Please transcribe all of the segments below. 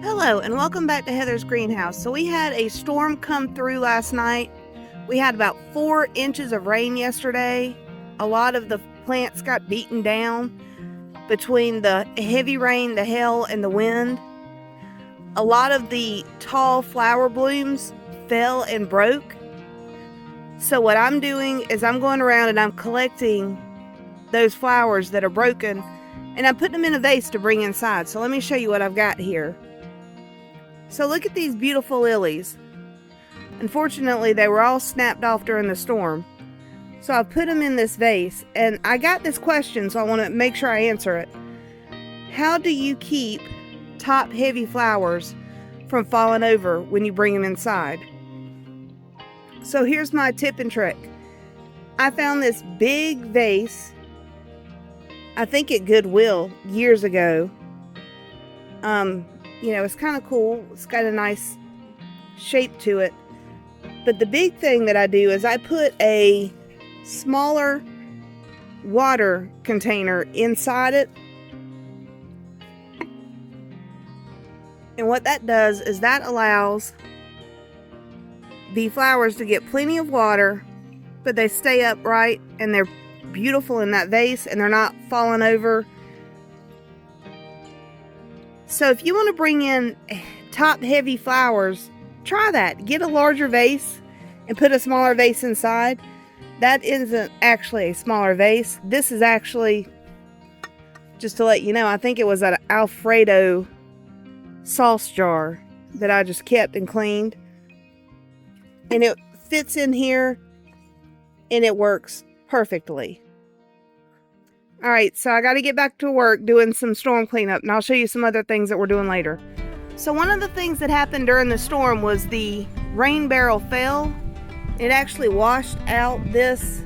Hello and welcome back to Heather's Greenhouse. So we had a storm come through last night. We had about 4 inches of rain yesterday. A lot of the plants got beaten down between the heavy rain, the hail, and the wind. A lot of the tall flower blooms fell and broke. So what I'm doing is I'm going around and I'm collecting those flowers that are broken and I'm putting them in a vase to bring inside. So let me show you what I've got here. So look at these beautiful lilies. Unfortunately, they were all snapped off during the storm. So I put them in this vase, and I got this question, so I want to make sure I answer it. How do you keep top heavy flowers from falling over when you bring them inside? So here's my tip and trick. I found this big vase, I think at Goodwill years ago. You know, it's kind of cool. It's got a nice shape to it. But the big thing that I do is I put a smaller water container inside it. And what that does is that allows the flowers to get plenty of water, but they stay upright and they're beautiful in that vase and they're not falling over. So if you want to bring in top heavy flowers, try that. Get a larger vase and put a smaller vase inside. That isn't actually a smaller vase. This is actually, just to let you know, I think it was an Alfredo sauce jar that I just kept and cleaned. And it fits in here and it works perfectly. All right, so I got to get back to work doing some storm cleanup, and I'll show you some other things that we're doing later. So one of the things that happened during the storm was the rain barrel fell. It actually washed out this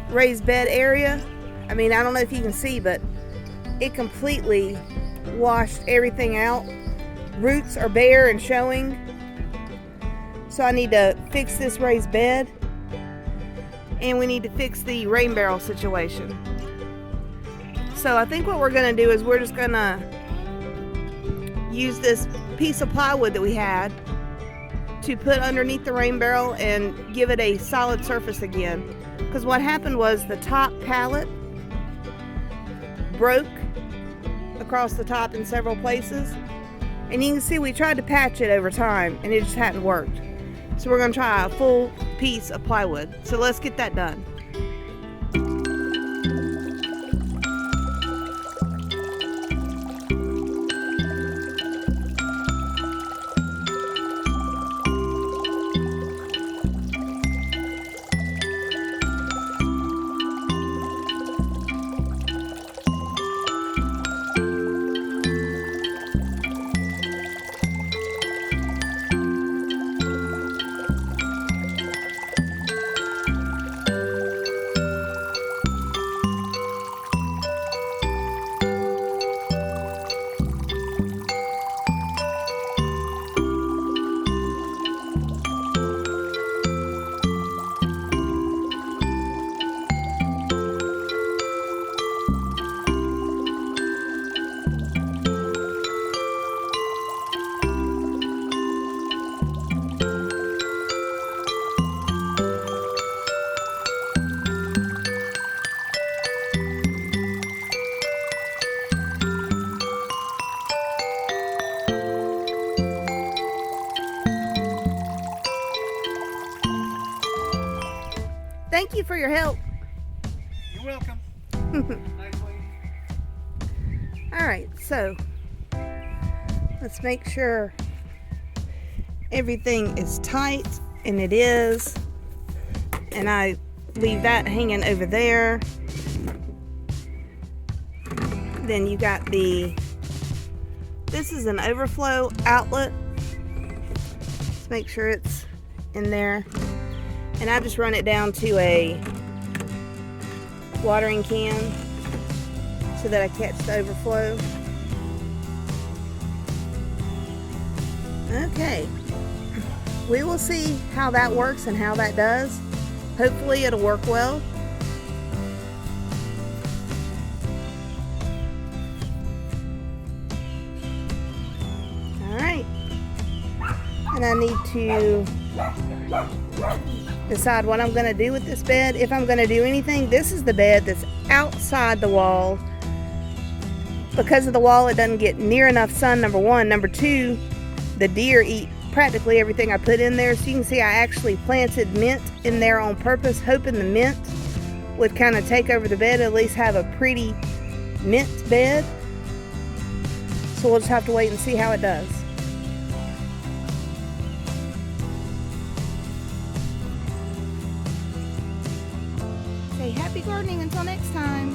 raised bed area. I mean, I don't know if you can see, but it completely washed everything out. Roots are bare and showing. So I need to fix this raised bed, and we need to fix the rain barrel situation. So I think what we're going to do is we're just going to use this piece of plywood that we had to put underneath the rain barrel and give it a solid surface again. Because what happened was the top pallet broke across the top in several places. And you can see we tried to patch it over time and it just hadn't worked. So we're going to try a full piece of plywood. So let's get that done. Thank you for your help. You're welcome. Nice lady. All right, so let's make sure everything is tight, and it is. And I leave that hanging over there. Then you got this is an overflow outlet. Let's make sure it's in there. And I just run it down to a watering can so that I catch the overflow. Okay, we will see how that works and how that does. Hopefully it'll work well. Alright. And I need to decide what I'm going to do with this bed. If I'm going to do anything, this is the bed that's outside the wall. Because of the wall, it doesn't get near enough sun, number one. Number two, the deer eat practically everything I put in there. So you can see I actually planted mint in there on purpose, hoping the mint would kind of take over the bed, at least have a pretty mint bed. So we'll just have to wait and see how it does. Say happy gardening until next time.